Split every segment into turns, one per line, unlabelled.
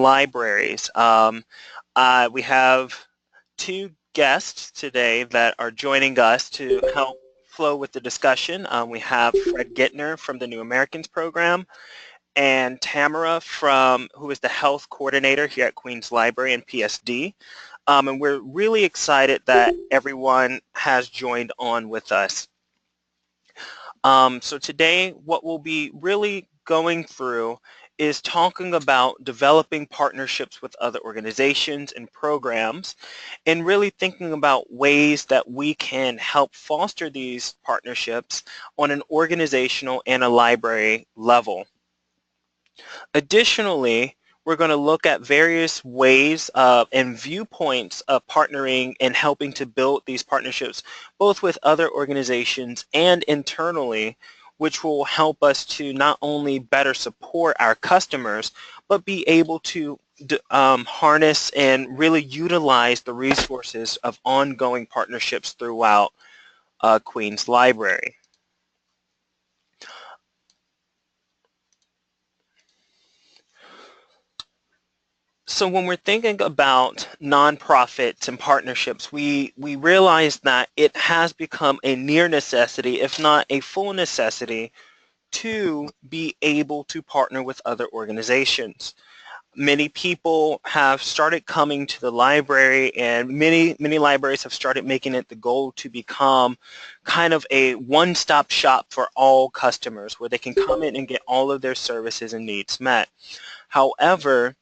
libraries. We have two guests today that are joining us to help flow with the discussion. We have Fred Gittner from the New Americans Program and Tamara who is the health coordinator here at Queens Library and PSD. And we're really excited that everyone has joined on with us. So today, what we'll be really going through is talking about developing partnerships with other organizations and programs, and really thinking about ways that we can help foster these partnerships on an organizational and a library level. Additionally, we're going to look at various ways and viewpoints of partnering and helping to build these partnerships, both with other organizations and internally, which will help us to not only better support our customers, but be able to harness and really utilize the resources of ongoing partnerships throughout Queens Library. So when we're thinking about nonprofits and partnerships, we realize that it has become a near necessity, if not a full necessity, to be able to partner with other organizations. Many people have started coming to the library, and many libraries have started making it the goal to become kind of a one-stop shop for all customers, where they can come in and get all of their services and needs met. However,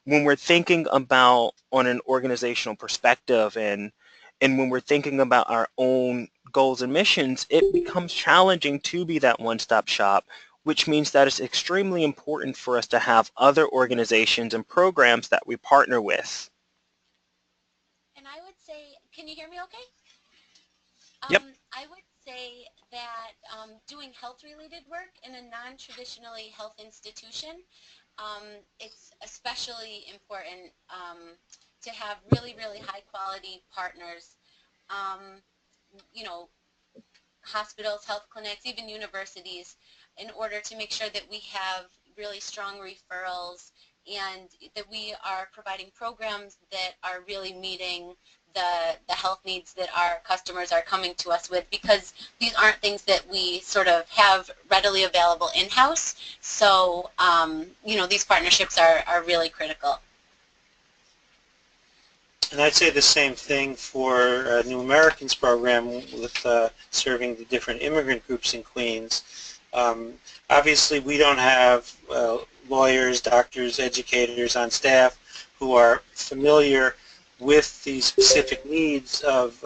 when we're thinking about on an organizational perspective and when we're thinking about our own goals and missions, it becomes challenging to be that one-stop shop, which means that it's extremely important for us to have other organizations and programs that we partner with.
And I would say, can you hear me okay?
Yep.
I would say that doing health-related work in a non-traditionally health institution, it's especially important to have really, really high-quality partners. You know, hospitals, health clinics, even universities, in order to make sure that we have really strong referrals and that we are providing programs that are really meeting the health needs that our customers are coming to us with, because these aren't things that we sort of have readily available in-house. So, you know, these partnerships are really critical.
And I'd say the same thing for New Americans Program with serving the different immigrant groups in Queens. Obviously, we don't have lawyers, doctors, educators on staff who are familiar with the specific needs of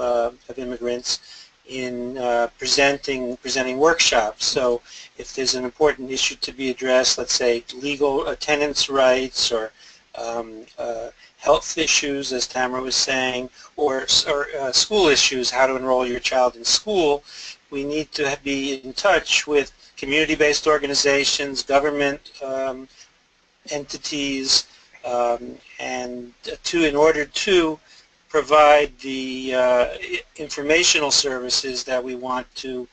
immigrants in presenting workshops. So if there's an important issue to be addressed, let's say legal attendance rights or health issues, as Tamara was saying, or school issues, how to enroll your child in school, we need to be in touch with community-based organizations, government entities, and in order to provide the informational services that we want to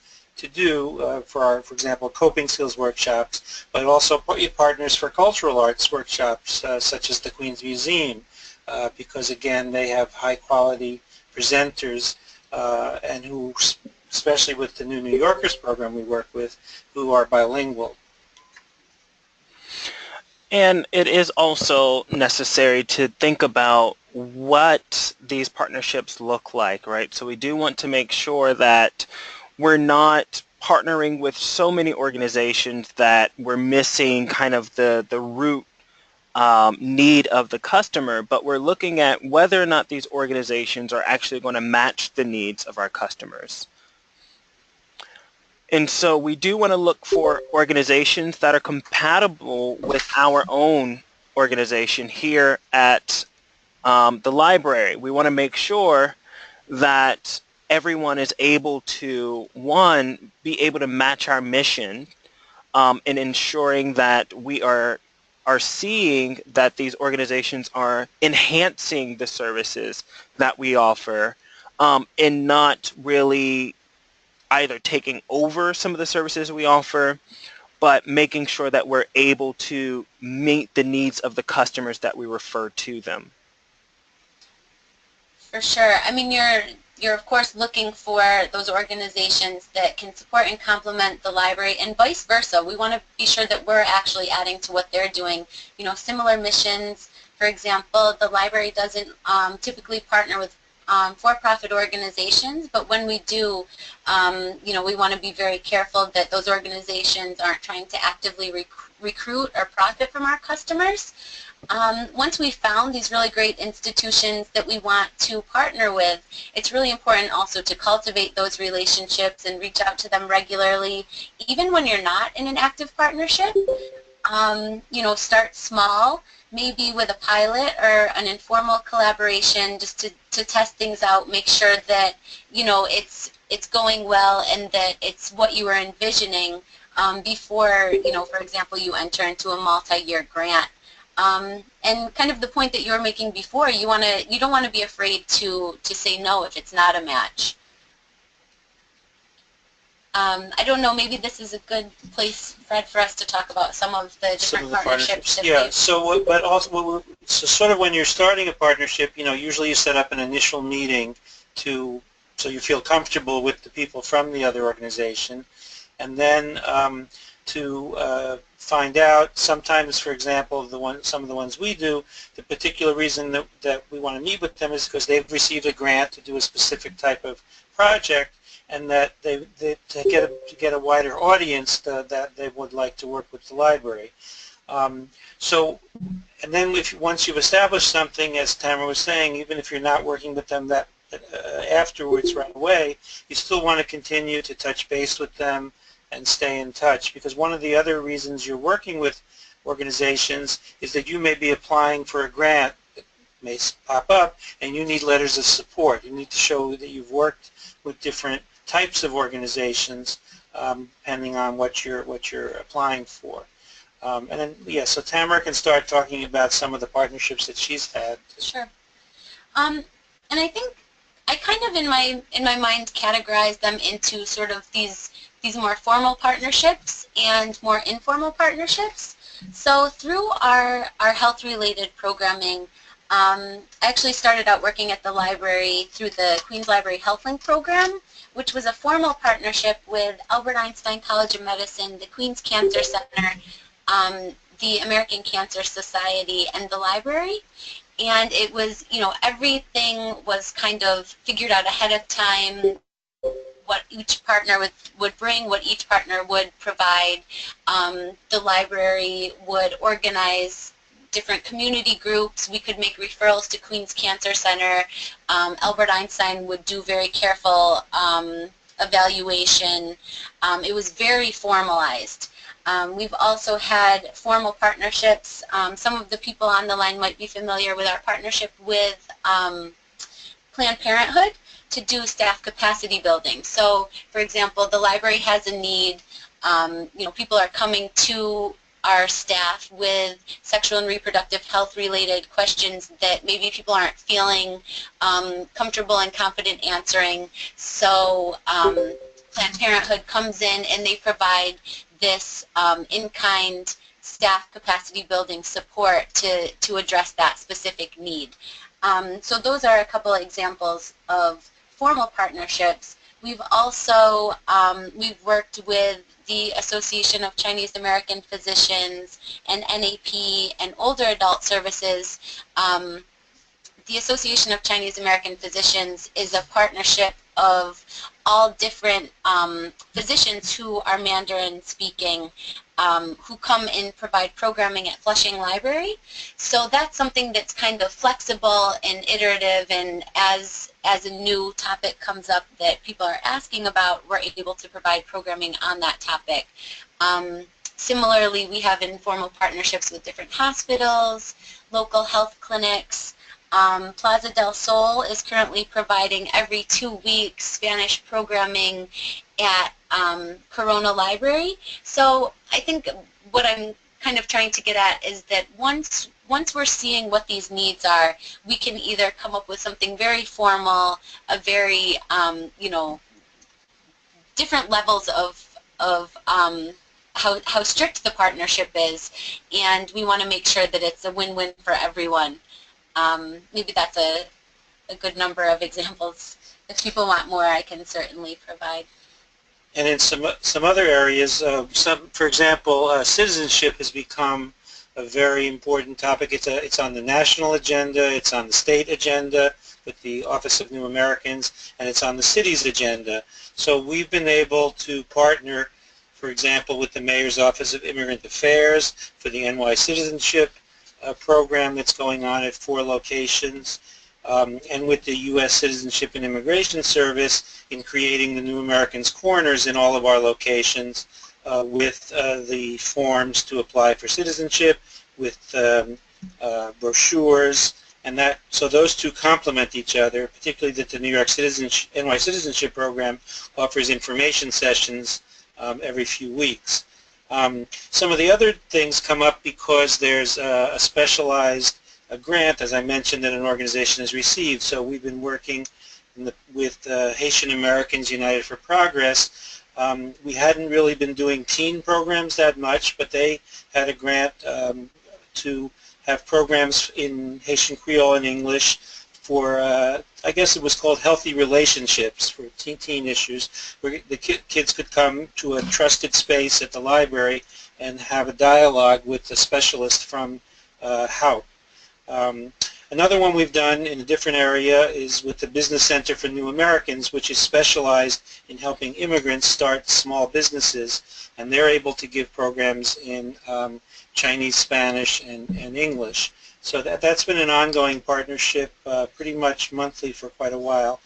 do for example, coping skills workshops, but also partners for cultural arts workshops such as the Queens Museum, because again, they have high-quality presenters and who, especially with the New Yorkers program we work with, who are bilingual.
And it is also necessary to think about what these partnerships look like, right? So we do want to make sure that we're not partnering with so many organizations that we're missing kind of the root need of the customer, but we're looking at whether or not these organizations are actually going to match the needs of our customers. And so we do want to look for organizations that are compatible with our own organization here at the library. We want to make sure that everyone is able to, one, be able to match our mission in ensuring that we are seeing that these organizations are enhancing the services that we offer and not really either taking over some of the services we offer but making sure that we're able to meet the needs of the customers that we refer to them.
For sure. I mean, you're of course looking for those organizations that can support and complement the library, and vice versa. We want to be sure that we're actually adding to what they're doing. You know, similar missions. For example, the library doesn't typically partner with for-profit organizations, but when we do, you know, we want to be very careful that those organizations aren't trying to actively recruit or profit from our customers. Once we've found these really great institutions that we want to partner with, it's really important also to cultivate those relationships and reach out to them regularly, even when you're not in an active partnership. You know, start small, maybe with a pilot or an informal collaboration, just to test things out, make sure that, you know, it's going well and that it's what you were envisioning before, you know, for example, you enter into a multi-year grant. And kind of the point that you were making before, you don't want to be afraid to say no if it's not a match. I don't know, maybe this is a good place, Fred, for us to talk about some of the different partnerships.
Yeah, so so sort of when you're starting a partnership, you know, usually you set up an initial meeting so you feel comfortable with the people from the other organization, and then to find out, sometimes, for example, some of the ones we do, the particular reason that we want to meet with them is because they've received a grant to do a specific type of project, and that to get a wider audience that they would like to work with the library. So, and then once you've established something, as Tamara was saying, even if you're not working with them afterwards right away, you still want to continue to touch base with them and stay in touch, because one of the other reasons you're working with organizations is that you may be applying for a grant that may pop up and you need letters of support. You need to show that you've worked with different types of organizations depending on what you're applying for. And then, yeah, so Tamara can start talking about some of the partnerships that she's had.
Sure. And I think I kind of in my mind categorize them into sort of these more formal partnerships and more informal partnerships. So through our health-related programming, I actually started out working at the library through the Queens Library HealthLink program, which was a formal partnership with Albert Einstein College of Medicine, the Queens Cancer Center, the American Cancer Society, and the library. And it was, you know, everything was kind of figured out ahead of time, what each partner would bring, what each partner would provide. The library would organize different community groups. We could make referrals to Queens Cancer Center. Albert Einstein would do very careful evaluation. It was very formalized. We've also had formal partnerships. Some of the people on the line might be familiar with our partnership with Planned Parenthood to do staff capacity building. So, for example, the library has a need. You know, people are coming to our staff with sexual and reproductive health related questions that maybe people aren't feeling comfortable and confident answering. So Planned Parenthood comes in and they provide this in-kind staff capacity building support to address that specific need. So those are a couple of examples of formal partnerships. We've also we've worked with the Association of Chinese American Physicians and NAP and Older Adult Services. The Association of Chinese American Physicians is a partnership of all different physicians who are Mandarin speaking, who come and provide programming at Flushing Library. So that's something that's kind of flexible and iterative, and as a new topic comes up that people are asking about, we're able to provide programming on that topic. Similarly, we have informal partnerships with different hospitals, local health clinics. Plaza del Sol is currently providing every 2 weeks Spanish programming at Corona Library. So I think what I'm kind of trying to get at is that once we're seeing what these needs are, we can either come up with something very formal, a very, you know, different levels of how strict the partnership is, and we want to make sure that it's a win-win for everyone. Maybe that's a good number of examples. If people want more, I can certainly provide.
And in some other areas, for example, citizenship has become a very important topic. It's on the national agenda, it's on the state agenda with the Office of New Americans, and it's on the city's agenda. So we've been able to partner, for example, with the Mayor's Office of Immigrant Affairs for the NY Citizenship program that's going on at 4 locations. And with the U.S. Citizenship and Immigration Service in creating the New Americans Corners in all of our locations with the forms to apply for citizenship, with brochures, and so those two complement each other, particularly that the New York NY Citizenship Program offers information sessions every few weeks. Some of the other things come up because there's a specialized grant, as I mentioned, that an organization has received. So we've been working with Haitian Americans United for Progress. We hadn't really been doing teen programs that much, but they had a grant to have programs in Haitian Creole and English for, I guess it was called Healthy Relationships for teen issues, where the kids could come to a trusted space at the library and have a dialogue with a specialist from HOUT. Another one we've done in a different area is with the Business Center for New Americans, which is specialized in helping immigrants start small businesses, and they're able to give programs in Chinese, Spanish, and English. So that's been an ongoing partnership, pretty much monthly for quite a while,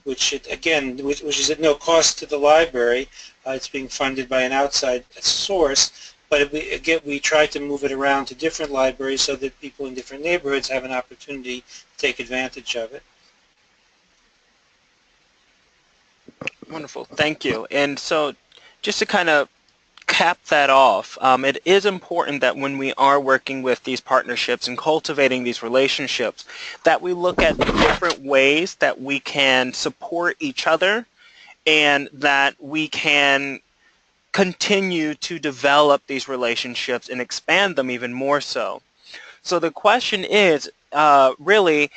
which is at no cost to the library. It's being funded by an outside source. But we try to move it around to different libraries so that people in different neighborhoods have an opportunity to take advantage of it.
Wonderful, thank you. And so just to kind of cap that off, it is important that when we are working with these partnerships and cultivating these relationships, that we look at the different ways that we can support each other and that we can continue to develop these relationships and expand them even more so. So the question is, really,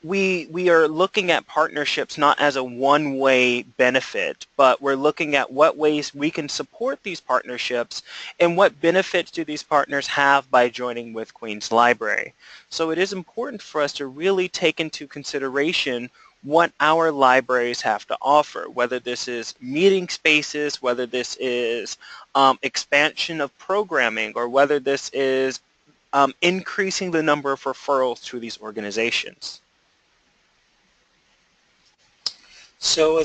we are looking at partnerships not as a one-way benefit, but we're looking at what ways we can support these partnerships and what benefits do these partners have by joining with Queens Library. So it is important for us to really take into consideration what our libraries have to offer, whether this is meeting spaces, whether this is expansion of programming, or whether this is increasing the number of referrals to these organizations.
So,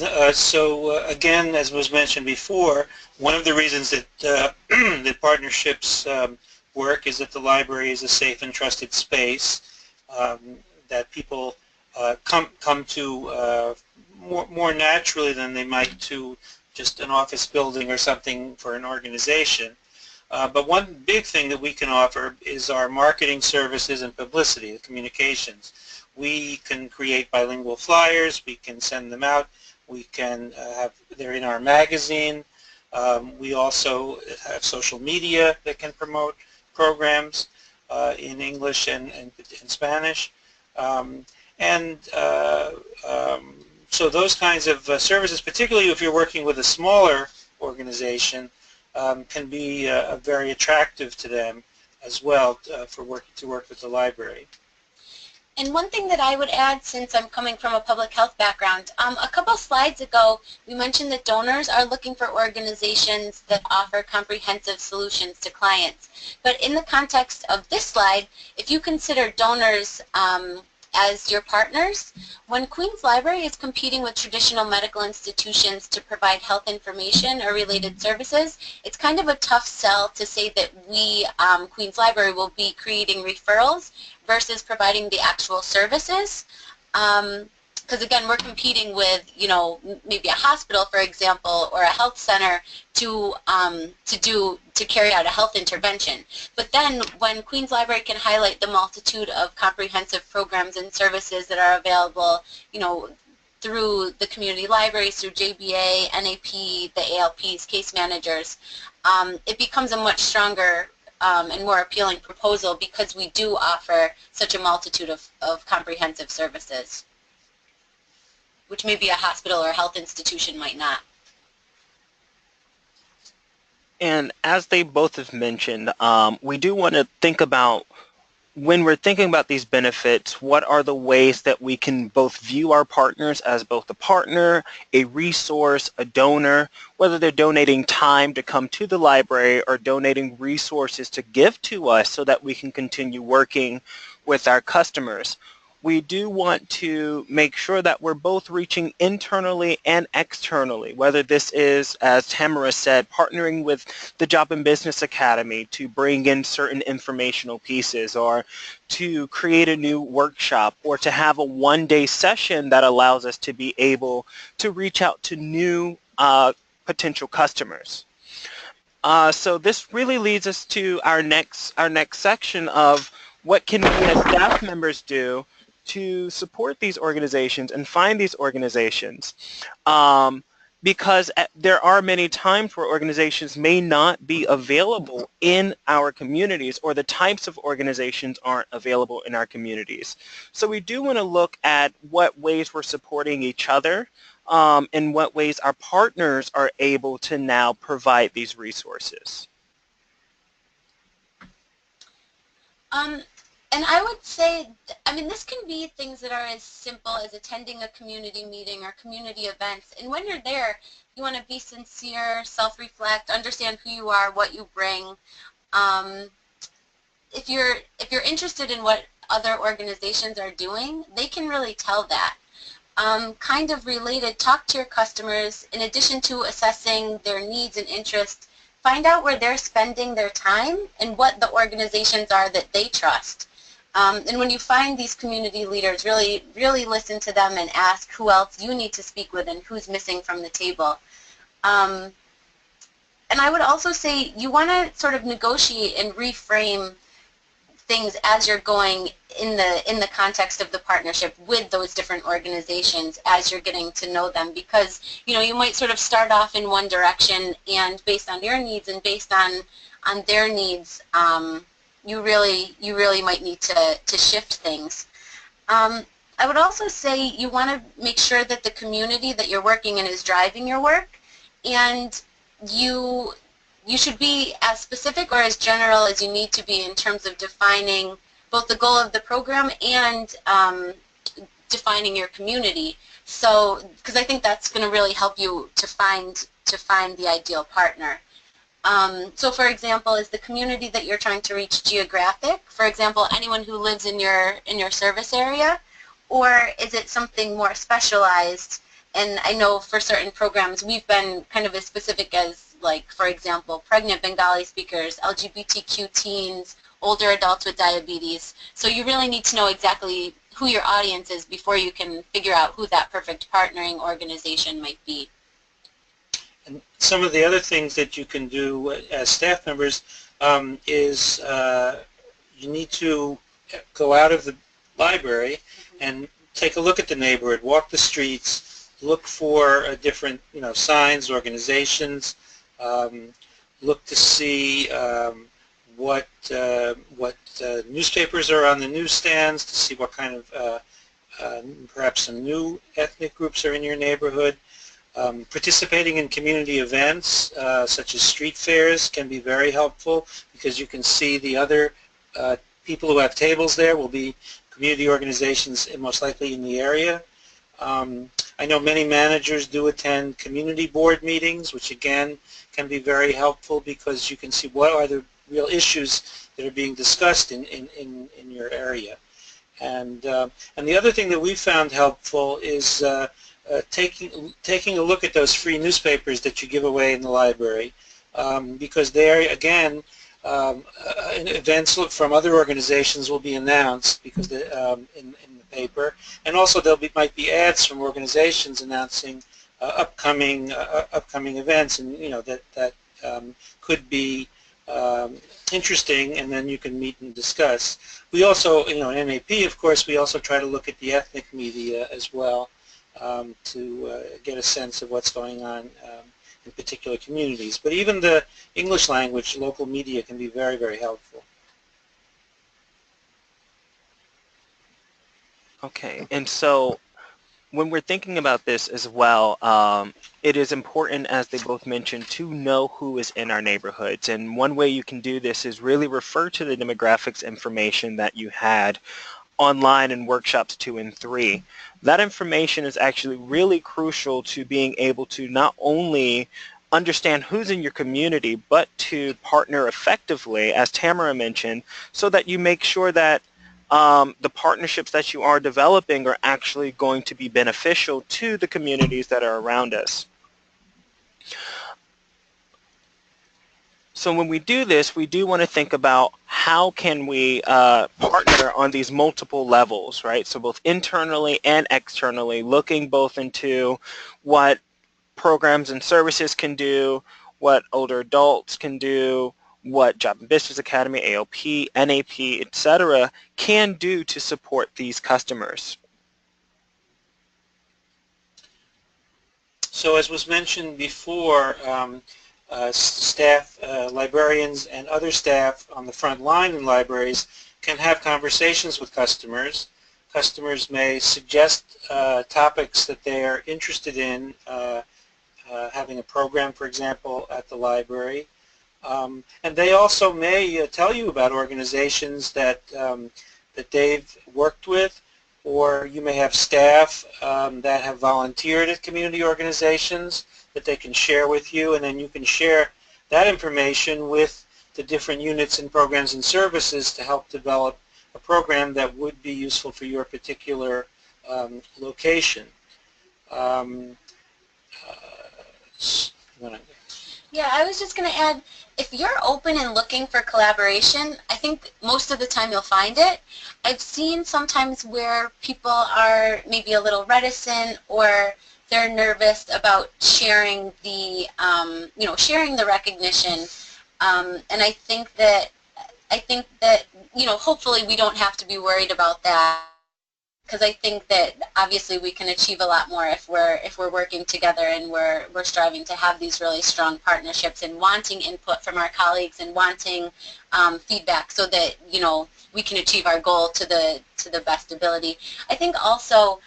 again, as was mentioned before, one of the reasons that the partnerships work is that the library is a safe and trusted space that people come to more naturally than they might to just an office building or something for an organization. But one big thing that we can offer is our marketing services and publicity, the communications. We can create bilingual flyers, we can send them out, we can they're in our magazine. We also have social media that can promote programs in English and Spanish. So those kinds of services, particularly if you're working with a smaller organization, can be very attractive to them as well to work with the library.
And one thing that I would add, since I'm coming from a public health background, a couple slides ago we mentioned that donors are looking for organizations that offer comprehensive solutions to clients. But in the context of this slide, if you consider donors as your partners, when Queens Library is competing with traditional medical institutions to provide health information or related services, it's kind of a tough sell to say that we, Queens Library, will be creating referrals versus providing the actual services. Because again, we're competing with, you know, maybe a hospital, for example, or a health center to carry out a health intervention. But then when Queens Library can highlight the multitude of comprehensive programs and services that are available, you know, through the community libraries, through JBA, NAP, the ALPs, case managers, it becomes a much stronger and more appealing proposal because we do offer such a multitude of comprehensive services, which maybe a hospital or health institution might not.
And as they both have mentioned, we do want to think about, when we're thinking about these benefits, what are the ways that we can both view our partners as both a partner, a resource, a donor, whether they're donating time to come to the library or donating resources to give to us so that we can continue working with our customers. We do want to make sure that we're both reaching internally and externally, whether this is, as Tamara said, partnering with the Job and Business Academy to bring in certain informational pieces, or to create a new workshop, or to have a one-day session that allows us to be able to reach out to new potential customers. So this really leads us to our next section of what can we as staff members do to support these organizations and find these organizations, because there are many times where organizations may not be available in our communities, or the types of organizations aren't available in our communities. So we do want to look at what ways we're supporting each other, and what ways our partners are able to now provide these resources.
And I would say, I mean, this can be things that are as simple as attending a community meeting or community events. And when you're there, you want to be sincere, self-reflect, understand who you are, what you bring. If you're interested in what other organizations are doing, they can really tell that. Kind of related, talk to your customers. In addition to assessing their needs and interests, find out where they're spending their time and what the organizations are that they trust. And when you find these community leaders, really listen to them and ask who else you need to speak with and who's missing from the table. And I would also say you want to sort of negotiate and reframe things as you're going in the context of the partnership with those different organizations as you're getting to know them, because you might sort of start off in one direction, and based on your needs and based on their needs, you really might need to shift things. I would also say you want to make sure that the community that you're working in is driving your work, and you should be as specific or as general as you need to be in terms of defining both the goal of the program and defining your community. So, because I think that's going to really help you to find the ideal partner. So, for example, is the community that you're trying to reach geographic? For example, anyone who lives in your service area, or is it something more specialized? And I know for certain programs we've been kind of as specific as, like, for example, pregnant Bengali speakers, LGBTQ teens, older adults with diabetes. So you really need to know exactly who your audience is before you can figure out who that perfect partnering organization might be.
And some of the other things that you can do as staff members is you need to go out of the library and take a look at the neighborhood, walk the streets, look for different signs, organizations, look to see what newspapers are on the newsstands, to see what kind of perhaps some new ethnic groups are in your neighborhood. Participating in community events such as street fairs can be very helpful, because you can see the other people who have tables there will be community organizations most likely in the area. I know many managers do attend community board meetings, which again can be very helpful, because you can see what are the real issues that are being discussed in your area. And the other thing that we found helpful is taking a look at those free newspapers that you give away in the library, because there again events from other organizations will be announced because in the paper, and also might be ads from organizations announcing upcoming events, and that could be interesting, and then you can meet and discuss. We also, in NAP, of course, we also try to look at the ethnic media as well. to get a sense of what's going on in particular communities. But even the English language local media can be very, very helpful.
Okay, and so when we're thinking about this as well, it is important, as they both mentioned, to know who is in our neighborhoods. And one way you can do this is really refer to the demographics information that you had online in workshops 2 and 3. That information is actually really crucial to being able to not only understand who's in your community, but to partner effectively, as Tamara mentioned, so that you make sure that the partnerships that you are developing are actually going to be beneficial to the communities that are around us. So when we do this, we do want to think about how can we partner on these multiple levels, right? So both internally and externally, looking both into what programs and services can do, what older adults can do, what Job and Business Academy, ALP, NAP, etc. can do to support these customers.
So as was mentioned before, staff, librarians, and other staff on the front line in libraries can have conversations with customers. Customers may suggest topics that they are interested in, having a program, for example, at the library. And they also may tell you about organizations that, that they've worked with, or you may have staff that have volunteered at community organizations that they can share with you, and then you can share that information with the different units and programs and services to help develop a program that would be useful for your particular location.
Yeah, I was just going to add, if you're open and looking for collaboration, I think most of the time you'll find it. I've seen sometimes where people are maybe a little reticent, or they're nervous about sharing the, sharing the recognition. And I think that, hopefully we don't have to be worried about that, because I think that obviously we can achieve a lot more if we're working together and we're striving to have these really strong partnerships and wanting input from our colleagues and wanting feedback so that we can achieve our goal to the best ability. I think also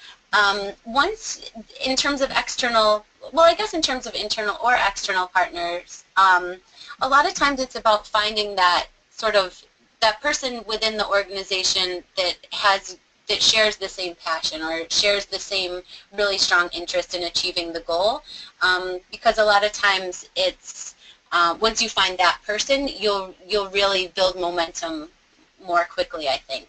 once in terms of external, well, I guess in terms of internal or external partners, a lot of times it's about finding that sort of that person within the organization that shares the same passion or shares the same really strong interest in achieving the goal, because a lot of times it's once you find that person, you'll really build momentum more quickly, I think.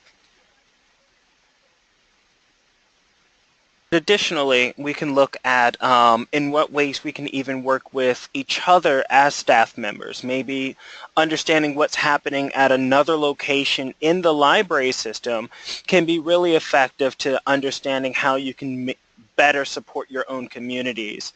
Additionally, we can look at in what ways we can even work with each other as staff members, maybe understanding what's happening at another location in the library system can be really effective to understanding how you can better support your own communities.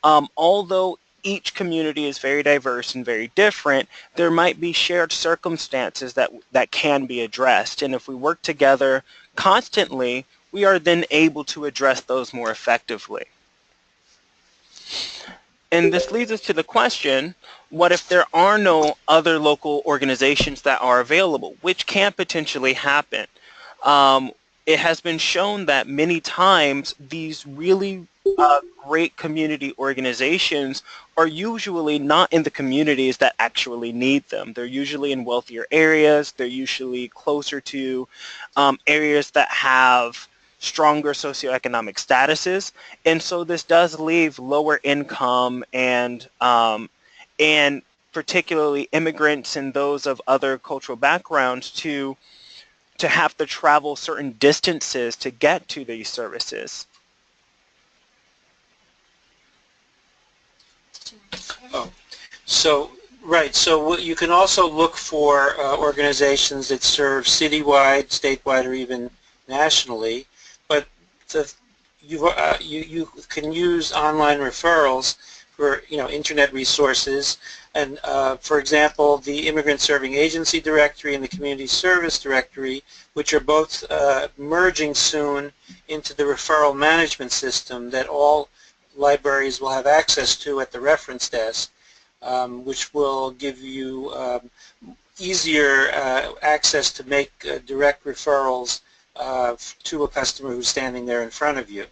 Although each community is very diverse and very different, there might be shared circumstances that can be addressed, and if we work together constantly, we are then able to address those more effectively. And this leads us to the question, what if there are no other local organizations that are available, which can potentially happen? It has been shown that many times these really great community organizations are usually not in the communities that actually need them. They're usually in wealthier areas. They're usually closer to areas that have stronger socioeconomic statuses, and so this does leave lower income and particularly immigrants and those of other cultural backgrounds to have to travel certain distances to get to these services.
Oh, so right. So you can also look for organizations that serve citywide, statewide, or even nationally. But you can use online referrals, for internet resources. And for example, the Immigrant Serving Agency Directory and the Community Service Directory, which are both merging soon into the referral management system that all libraries will have access to at the reference desk, which will give you easier access to make direct referrals to a customer who's standing there in front of you.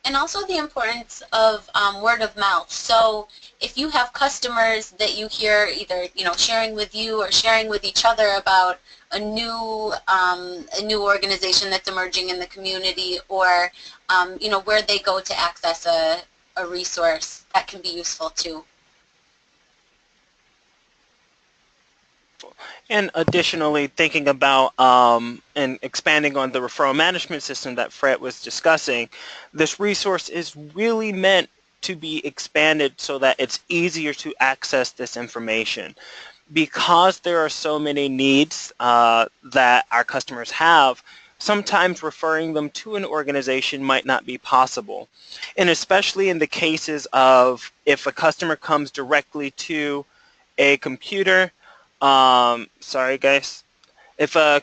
And also the importance of word of mouth. So if you have customers that you hear either sharing with you or sharing with each other about a new organization that's emerging in the community, or where they go to access a resource, that can be useful too.
And additionally, thinking about and expanding on the referral management system that Fred was discussing, this resource is really meant to be expanded so that it's easier to access this information. Because there are so many needs that our customers have, sometimes referring them to an organization might not be possible. And especially in the cases of if a customer comes directly to a computer, sorry guys, if a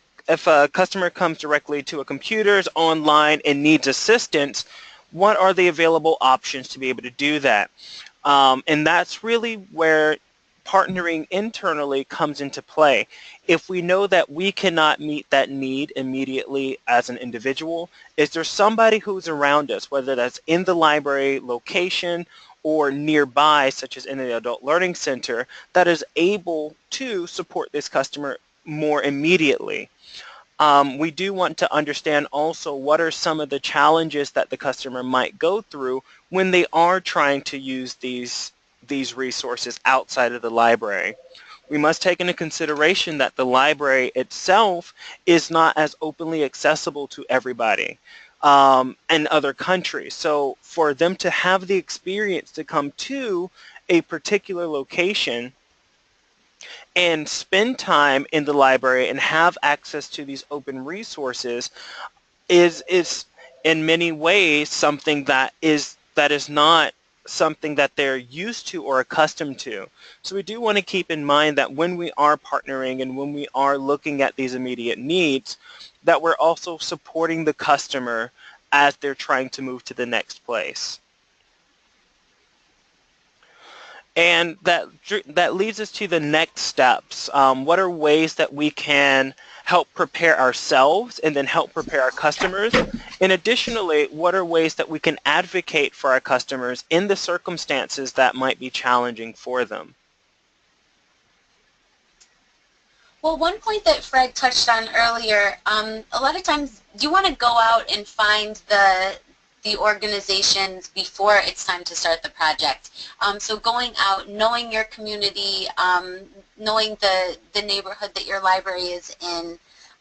customer comes directly to a computer, is online, and needs assistance, what are the available options to be able to do that? And that's really where partnering internally comes into play. If we know that we cannot meet that need immediately as an individual, is there somebody who's around us, whether that's in the library location or nearby, such as in the Adult Learning Center, that is able to support this customer more immediately? We do want to understand also what are some of the challenges that the customer might go through when they are trying to use these resources outside of the library. We must take into consideration that the library itself is not as openly accessible to everybody in other countries. So for them to have the experience to come to a particular location and spend time in the library and have access to these open resources is in many ways something that is not something that they're used to or accustomed to. So we do want to keep in mind that when we are partnering and when we are looking at these immediate needs, that we're also supporting the customer as they're trying to move to the next place. And that leads us to the next steps. What are ways that we can help prepare ourselves and then help prepare our customers? And additionally, what are ways that we can advocate for our customers in the circumstances that might be challenging for them?
Well, one point that Fred touched on earlier, a lot of times you want to go out and find the organizations before it's time to start the project. So going out, knowing your community, knowing the neighborhood that your library is in,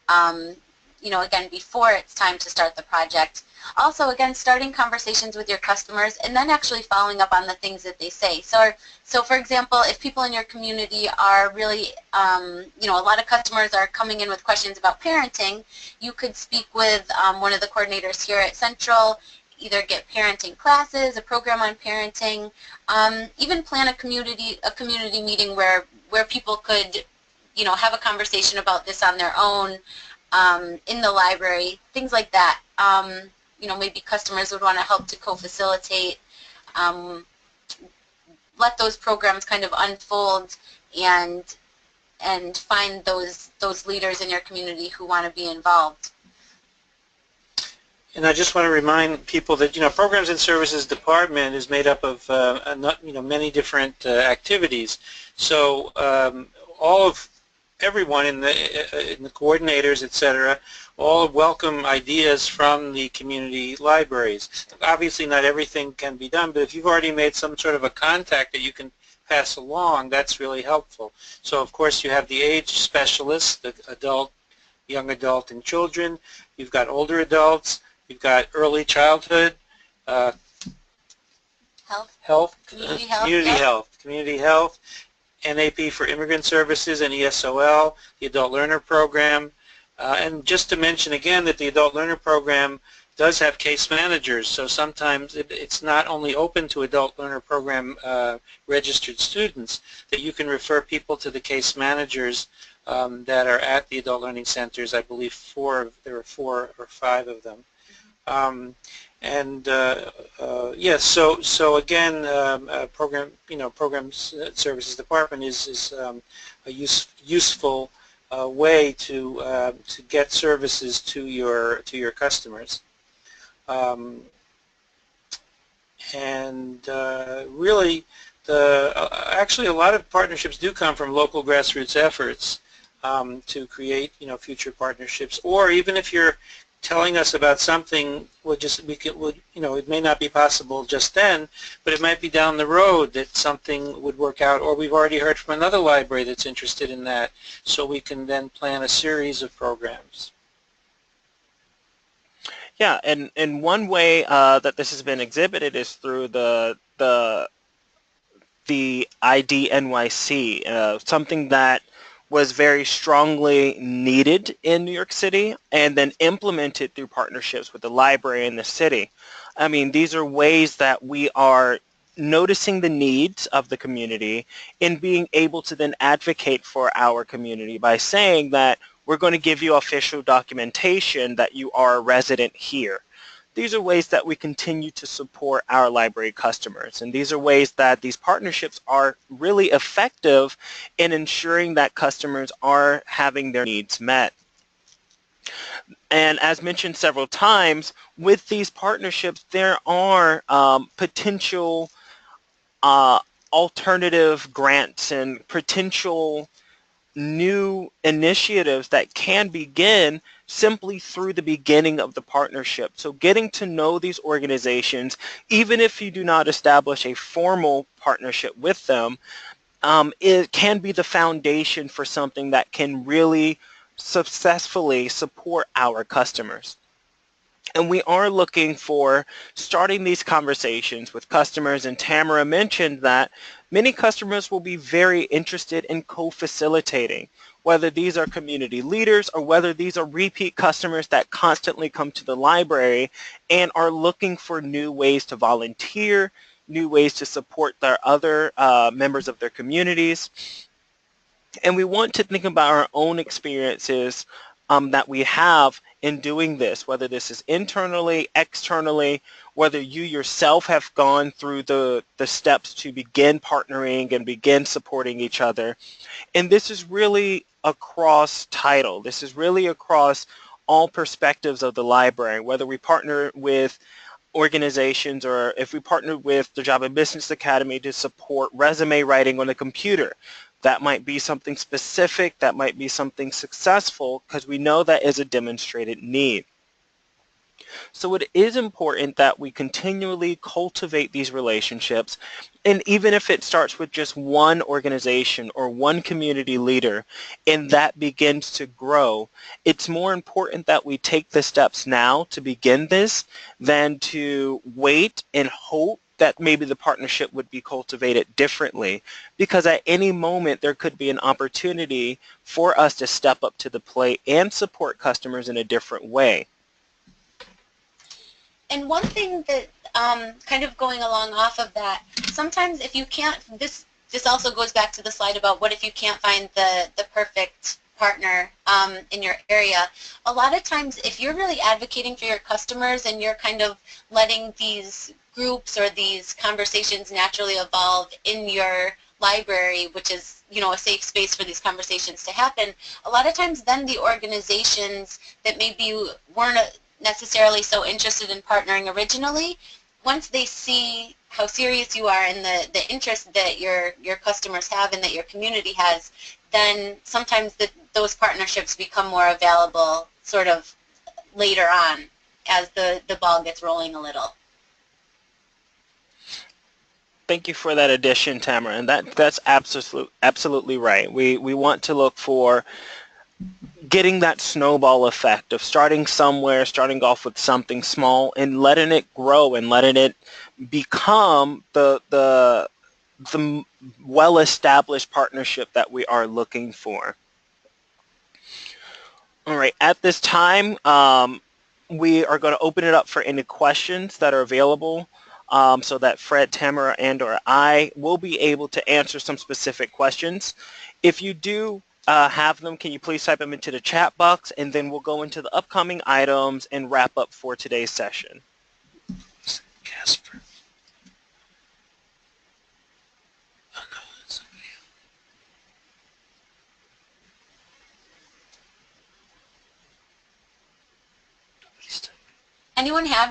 again, before it's time to start the project. Also, again, starting conversations with your customers and then actually following up on the things that they say. So for example, if people in your community are really, a lot of customers are coming in with questions about parenting, you could speak with one of the coordinators here at Central, either get parenting classes, a program on parenting, even plan a community meeting where people could, have a conversation about this on their own in the library, things like that. Maybe customers would want to help to co-facilitate, let those programs kind of unfold and find those leaders in your community who want to be involved.
And I just want to remind people that Programs and Services Department is made up of many different activities. So everyone in the coordinators, etc., all welcome ideas from the community libraries. Obviously, not everything can be done, but if you've already made some sort of a contact that you can pass along, that's really helpful. So, of course, you have the age specialists, the adult, young adult, and children. You've got older adults. You've got early childhood, community health, NAP for Immigrant Services and ESOL, the Adult Learner Program. And just to mention again that the Adult Learner Program does have case managers, so sometimes it's not only open to adult learner program registered students, that you can refer people to the case managers that are at the adult learning centers. I believe there are 4 or 5 of them. Yes, so again, programs services department is a useful way to get services to your customers. Really, actually a lot of partnerships do come from local grassroots efforts to create future partnerships, or even if you're telling us about something, it may not be possible just then, but it might be down the road that something would work out, or we've already heard from another library that's interested in that, so we can then plan a series of programs.
Yeah, and one way that this has been exhibited is through the ID NYC, something that was very strongly needed in New York City and then implemented through partnerships with the library in the city. I mean, these are ways that we are noticing the needs of the community and being able to then advocate for our community by saying that we're going to give you official documentation that you are a resident here. These are ways that we continue to support our library customers, and these are ways that these partnerships are really effective in ensuring that customers are having their needs met. And as mentioned several times, with these partnerships, there are potential alternative grants and potential new initiatives that can begin simply through the beginning of the partnership. So getting to know these organizations, even if you do not establish a formal partnership with them, it can be the foundation for something that can really successfully support our customers. And we are looking for starting these conversations with customers, and Tamara mentioned that many customers will be very interested in co-facilitating, whether these are community leaders or whether these are repeat customers that constantly come to the library and are looking for new ways to volunteer, new ways to support their other members of their communities. And we want to think about our own experiences that we have in doing this, whether this is internally, externally, whether you yourself have gone through the steps to begin partnering and begin supporting each other. And this is really across title. This is really across all perspectives of the library, whether we partner with organizations or if we partner with the Job and Business Academy to support resume writing on a computer. That might be something specific, that might be something successful, because we know that is a demonstrated need. So it is important that we continually cultivate these relationships, and even if it starts with just one organization or one community leader and that begins to grow, it's more important that we take the steps now to begin this than to wait and hope that maybe the partnership would be cultivated differently, because at any moment there could be an opportunity for us to step up to the plate and support customers in a different way.
And one thing that kind of going along off of that, sometimes if you can't, this also goes back to the slide about what if you can't find the perfect partner in your area. A lot of times if you're really advocating for your customers and you're kind of letting these groups or these conversations naturally evolve in your library, which is, you know, a safe space for these conversations to happen, a lot of times then the organizations that maybe weren't necessarily so interested in partnering originally, once they see how serious you are and the interest that your customers have and that your community has, then sometimes those partnerships become more available sort of later on as the ball gets rolling a little.
Thank you for that addition, Tamara, and that's absolutely right. We want to look for getting that snowball effect of starting somewhere, starting off with something small and letting it grow and letting it become the well-established partnership that we are looking for. All right, at this time, we are going to open it up for any questions that are available, so that Fred, Tamara, and or I will be able to answer some specific questions. If you do have them, can you please type them into the chat box, and then we'll go into the upcoming items and wrap up for today's session.
Casper.
Anyone have